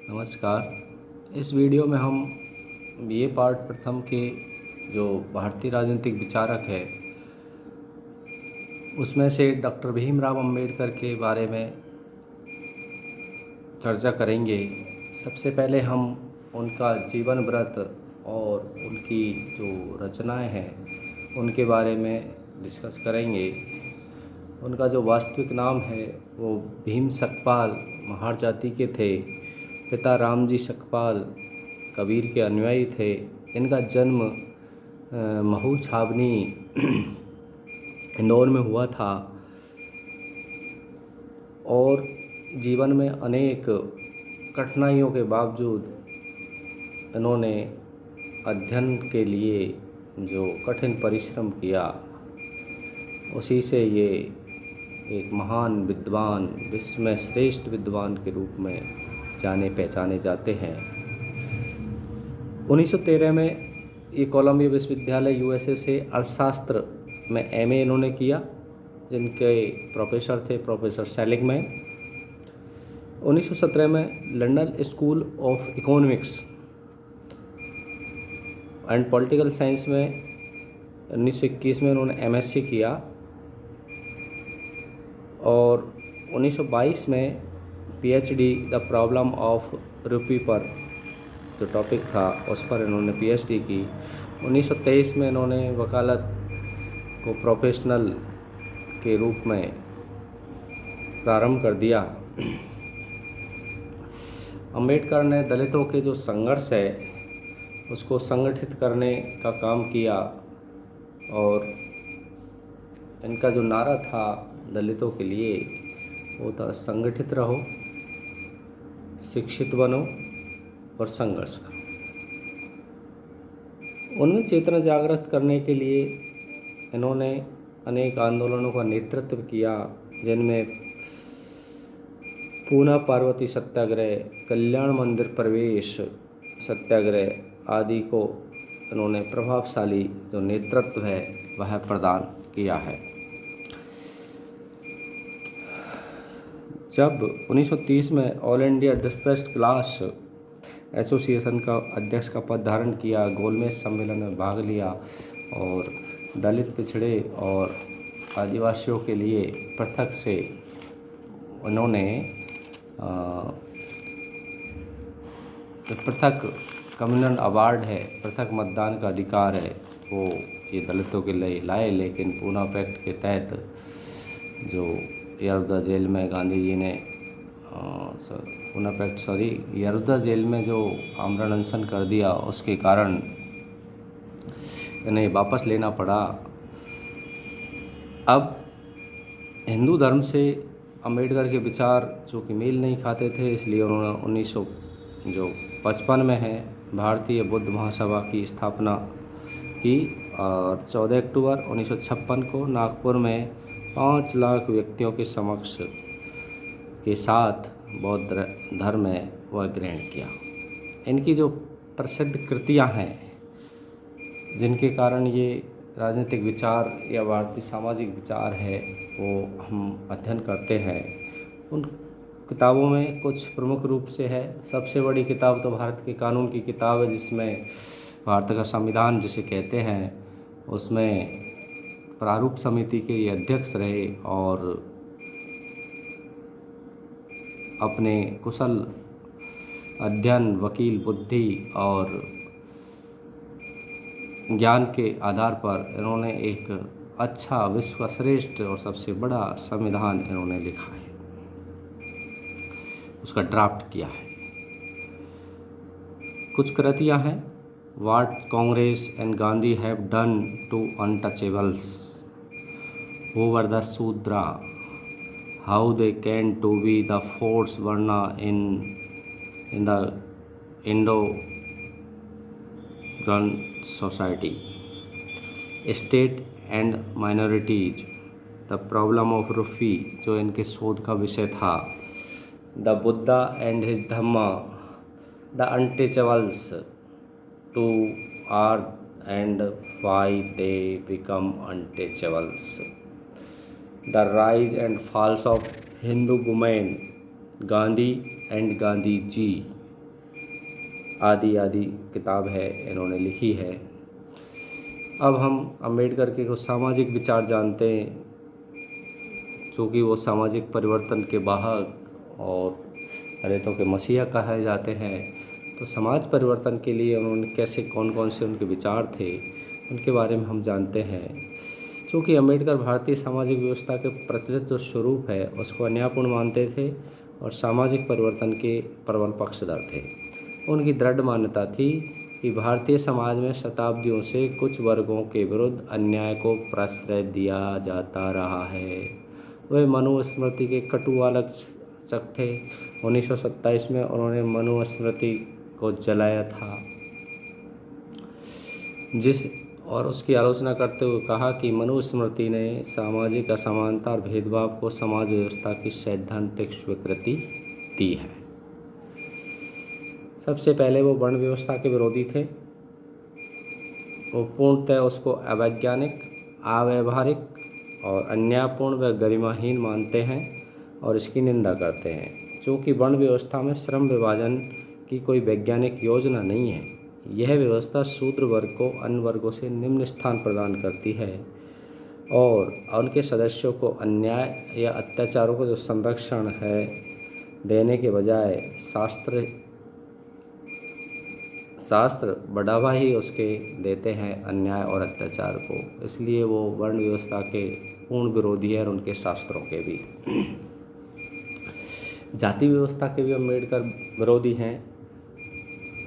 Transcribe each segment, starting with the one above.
नमस्कार। इस वीडियो में हम ये पार्ट प्रथम के जो भारतीय राजनीतिक विचारक है उसमें से डॉक्टर भीमराव अंबेडकर के बारे में चर्चा करेंगे। सबसे पहले हम उनका जीवन व्रत और उनकी जो रचनाएं हैं उनके बारे में डिस्कस करेंगे। उनका जो वास्तविक नाम है वो भीम सकपाल महार जाति के थे। पिता रामजी सकपाल कबीर के अनुयायी थे। इनका जन्म महू छावनी इंदौर में हुआ था और जीवन में अनेक कठिनाइयों के बावजूद इन्होंने अध्ययन के लिए जो कठिन परिश्रम किया उसी से ये एक महान विद्वान, विश्व में श्रेष्ठ विद्वान के रूप में जाने पहचाने जाते हैं। 1913 में ये कोलंबिया विश्वविद्यालय यूएसए से अर्थशास्त्र में एमए इन्होंने किया, जिनके प्रोफेसर थे प्रोफेसर सेलिगमैन। 1917 में London school of economics and political science में 1921 में उन्होंने एमएससी किया और 1922 में पीएचडी द प्रॉब्लम ऑफ रूपी पर जो टॉपिक था उस पर इन्होंने पीएचडी की। 1923 में इन्होंने वकालत को प्रोफेशनल के रूप में प्रारंभ कर दिया। अंबेडकर ने दलितों के जो संघर्ष है उसको संगठित करने का काम किया और इनका जो नारा था दलितों के लिए वो था संगठित रहो, शिक्षित बनो और संघर्ष करो। उनमें चेतना जागृत करने के लिए इन्होंने अनेक आंदोलनों का नेतृत्व किया, जिनमें पूना पार्वती सत्याग्रह, कल्याण मंदिर प्रवेश सत्याग्रह आदि को इन्होंने प्रभावशाली जो नेतृत्व है वह प्रदान किया है। जब 1930 में all India depressed class association का अध्यक्ष का पद धारण किया, गोलमेज सम्मेलन में भाग लिया और दलित, पिछड़े और आदिवासियों के लिए पृथक से उन्होंने पृथक कम्युनल अवार्ड है, पृथक मतदान का अधिकार है, वो ये दलितों के लिए लाए। लेकिन पूना पैक्ट के तहत जो यरौदा जेल में गांधी जी ने यरौदा जेल में जो आमरण अनशन कर दिया उसके कारण इन्हें वापस लेना पड़ा। अब हिंदू धर्म से अंबेडकर के विचार जो कि मेल नहीं खाते थे, इसलिए उन्होंने 1955 में है भारतीय बुद्ध महासभा की स्थापना की और 14 अक्टूबर 1956 को नागपुर में 5 लाख व्यक्तियों के समक्ष के साथ बौद्ध धर्म में वह ग्रहण किया। इनकी जो प्रसिद्ध कृतियां हैं जिनके कारण ये राजनीतिक विचार या भारतीय सामाजिक विचार है वो हम अध्ययन करते हैं, उन किताबों में कुछ प्रमुख रूप से है। सबसे बड़ी किताब तो भारत के कानून की किताब है, जिसमें भारत का संविधान जिसे कहते हैं उसमें प्रारूप समिति के ये अध्यक्ष रहे और अपने कुशल अध्ययन, वकील बुद्धि और ज्ञान के आधार पर इन्होंने एक अच्छा, विश्व का श्रेष्ठ और सबसे बड़ा संविधान इन्होंने लिखा है, उसका ड्राफ्ट किया है। कुछ कृतियां हैं। What Congress and Gandhi have done to untouchables, who were the Shudra, how they came to be the fourth varna in the Indo gun society, state and minorities, the problem of rupee जो इनके शोध का विषय था, the Buddha and his Dhamma, the untouchables to earth and why they become untouchables, the rise and falls of Hindu women, Gandhi and Gandhi ji, आदि आदि किताब है इन्होंने लिखी है। अब हम अम्बेडकर के कुछ सामाजिक विचार जानते हैं, चूँकि वो सामाजिक परिवर्तन के वाहक और दलितों के मसीहा कहे जाते हैं, तो समाज परिवर्तन के लिए उन्होंने कैसे कौन कौन से उनके विचार थे उनके बारे में हम जानते हैं। चूँकि अम्बेडकर भारतीय सामाजिक व्यवस्था के प्रचलित जो स्वरूप है उसको अन्यायपूर्ण मानते थे और सामाजिक परिवर्तन के प्रबल पक्षधर थे। उनकी दृढ़ मान्यता थी कि भारतीय समाज में शताब्दियों से कुछ वर्गों के विरुद्ध अन्याय को प्रश्रय दिया जाता रहा है। वे मनुस्मृति के कटु आलोचक थे। 1927 में उन्होंने मनुस्मृति को जलाया था, और उसकी आलोचना करते हुए कहा कि मनुस्मृति ने सामाजिक असमानता और भेदभाव को समाज व्यवस्था की सैद्धांतिक स्वीकृति दी है। सबसे पहले वो वर्ण व्यवस्था के विरोधी थे। वो पूर्णतः उसको अवैज्ञानिक, अव्यावहारिक और अन्यायपूर्ण व गरिमाहीन मानते हैं और इसकी निंदा करते हैं। चूँकि वर्ण व्यवस्था में श्रम विभाजन की कोई वैज्ञानिक योजना नहीं है, यह व्यवस्था शूद्र वर्ग को अन्य वर्गों से निम्न स्थान प्रदान करती है और उनके सदस्यों को अन्याय या अत्याचारों को जो संरक्षण है देने के बजाय शास्त्र बढ़ावा ही उसके देते हैं अन्याय और अत्याचार को। इसलिए वो वर्ण व्यवस्था के पूर्ण विरोधी है और उनके शास्त्रों के भी। जाति व्यवस्था के भी अम्बेडकर विरोधी हैं।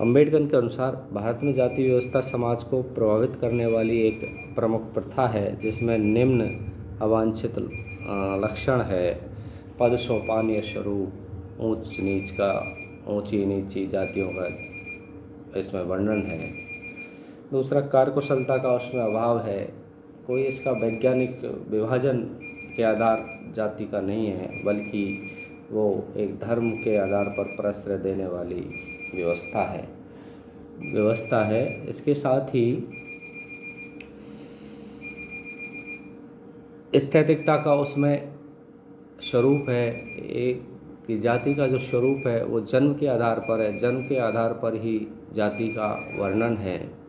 अम्बेडकर के अनुसार भारत में जाति व्यवस्था समाज को प्रभावित करने वाली एक प्रमुख प्रथा है, जिसमें निम्न अवांछित लक्षण है: पद सोपान या स्वरूप, ऊंच नीच का, ऊंची नीची जातियों का इसमें वर्णन है। दूसरा, कार्यकुशलता का उसमें अभाव है। कोई इसका वैज्ञानिक विभाजन के आधार जाति का नहीं है, बल्कि वो एक धर्म के आधार पर प्रश्रय देने वाली व्यवस्था है। इसके साथ ही स्थैतिकता का उसमें स्वरूप है। एक कि जाति का जो स्वरूप है वो जन्म के आधार पर है, जन्म के आधार पर ही जाति का वर्णन है।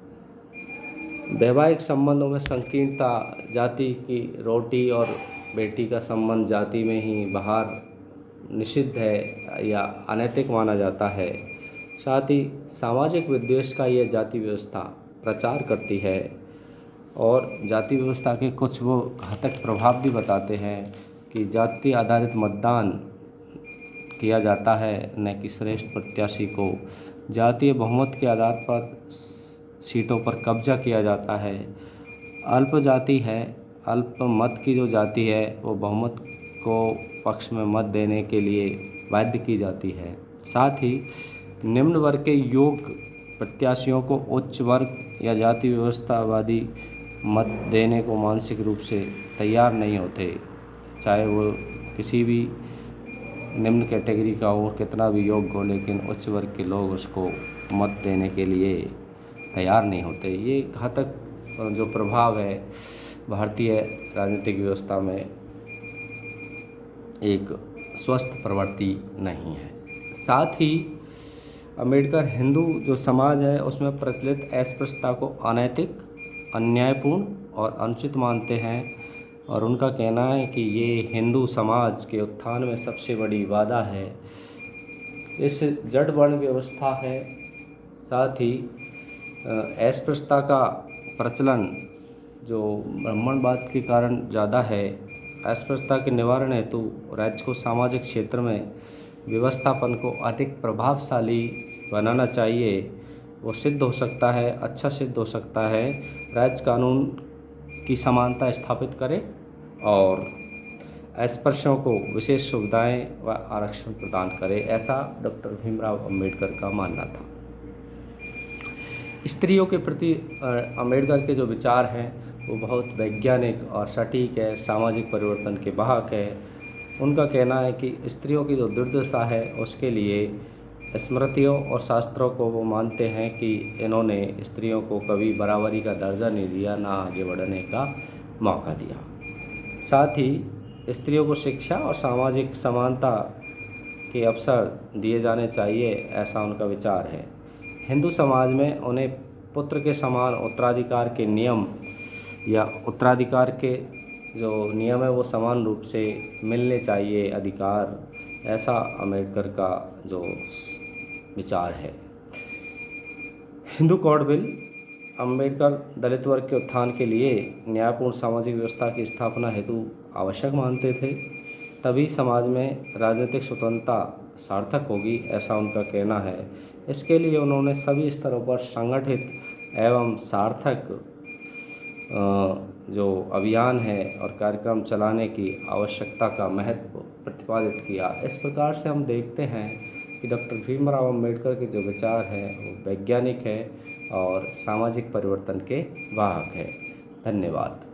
वैवाहिक संबंधों में संकीर्णता, जाति की रोटी और बेटी का संबंध जाति में ही बाहर निषिद्ध है या अनैतिक माना जाता है। साथ ही सामाजिक विद्वेष का यह जाति व्यवस्था प्रचार करती है और जाति व्यवस्था के कुछ वो घातक प्रभाव भी बताते हैं कि जाति आधारित मतदान किया जाता है, न कि श्रेष्ठ प्रत्याशी को। जातीय बहुमत के आधार पर सीटों पर कब्जा किया जाता है। अल्प जाति है, अल्प मत की जो जाति है वो बहुमत को पक्ष में मत देने के लिए बाध्य की जाती है। साथ ही निम्न वर्ग के योग्य प्रत्याशियों को उच्च वर्ग या जाति व्यवस्थावादी मत देने को मानसिक रूप से तैयार नहीं होते, चाहे वो किसी भी निम्न कैटेगरी का हो, कितना भी योग्य हो, लेकिन उच्च वर्ग के लोग उसको मत देने के लिए तैयार नहीं होते। ये घातक जो प्रभाव है भारतीय राजनीतिक व्यवस्था में एक स्वस्थ प्रवृत्ति नहीं है। साथ ही अम्बेडकर हिंदू जो समाज है उसमें प्रचलित अस्पृश्यता को अनैतिक, अन्यायपूर्ण और अनुचित मानते हैं और उनका कहना है कि ये हिंदू समाज के उत्थान में सबसे बड़ी बाधा है। इस जड़ वर्ण व्यवस्था है। साथ ही अस्पृश्यता का प्रचलन जो ब्राह्मणवाद के कारण ज़्यादा है, अस्पृश्यता के निवारण हेतु राज्य को सामाजिक क्षेत्र में व्यवस्थापन को अधिक प्रभावशाली बनाना चाहिए। वो सिद्ध हो सकता है, अच्छा सिद्ध हो सकता है, राज्य कानून की समानता स्थापित करे और अस्पृश्यों को विशेष सुविधाएं व आरक्षण प्रदान करे। ऐसा डॉक्टर भीमराव अंबेडकर का मानना था। स्त्रियों के प्रति अंबेडकर के जो विचार हैं वो बहुत वैज्ञानिक और सटीक है, सामाजिक परिवर्तन के वाहक है। उनका कहना है कि स्त्रियों की जो दुर्दशा है उसके लिए स्मृतियों और शास्त्रों को वो मानते हैं कि इन्होंने स्त्रियों को कभी बराबरी का दर्जा नहीं दिया, ना आगे बढ़ने का मौका दिया। साथ ही स्त्रियों को शिक्षा और सामाजिक समानता के अवसर दिए जाने चाहिए, ऐसा उनका विचार है। हिंदू समाज में उन्हें पुत्र के समान उत्तराधिकार के नियम या उत्तराधिकार के जो नियम है वो समान रूप से मिलने चाहिए अधिकार, ऐसा अम्बेडकर का जो विचार है। हिंदू कोड बिल अम्बेडकर दलित वर्ग के उत्थान के लिए न्यायपूर्ण सामाजिक व्यवस्था की स्थापना हेतु आवश्यक मानते थे, तभी समाज में राजनीतिक स्वतंत्रता सार्थक होगी, ऐसा उनका कहना है। इसके लिए उन्होंने सभी स्तरों पर संगठित एवं सार्थक जो अभियान है और कार्यक्रम चलाने की आवश्यकता का महत्व प्रतिपादित किया। इस प्रकार से हम देखते हैं कि डॉक्टर भीमराव अम्बेडकर के जो विचार हैं वो वैज्ञानिक है और सामाजिक परिवर्तन के वाहक है। धन्यवाद।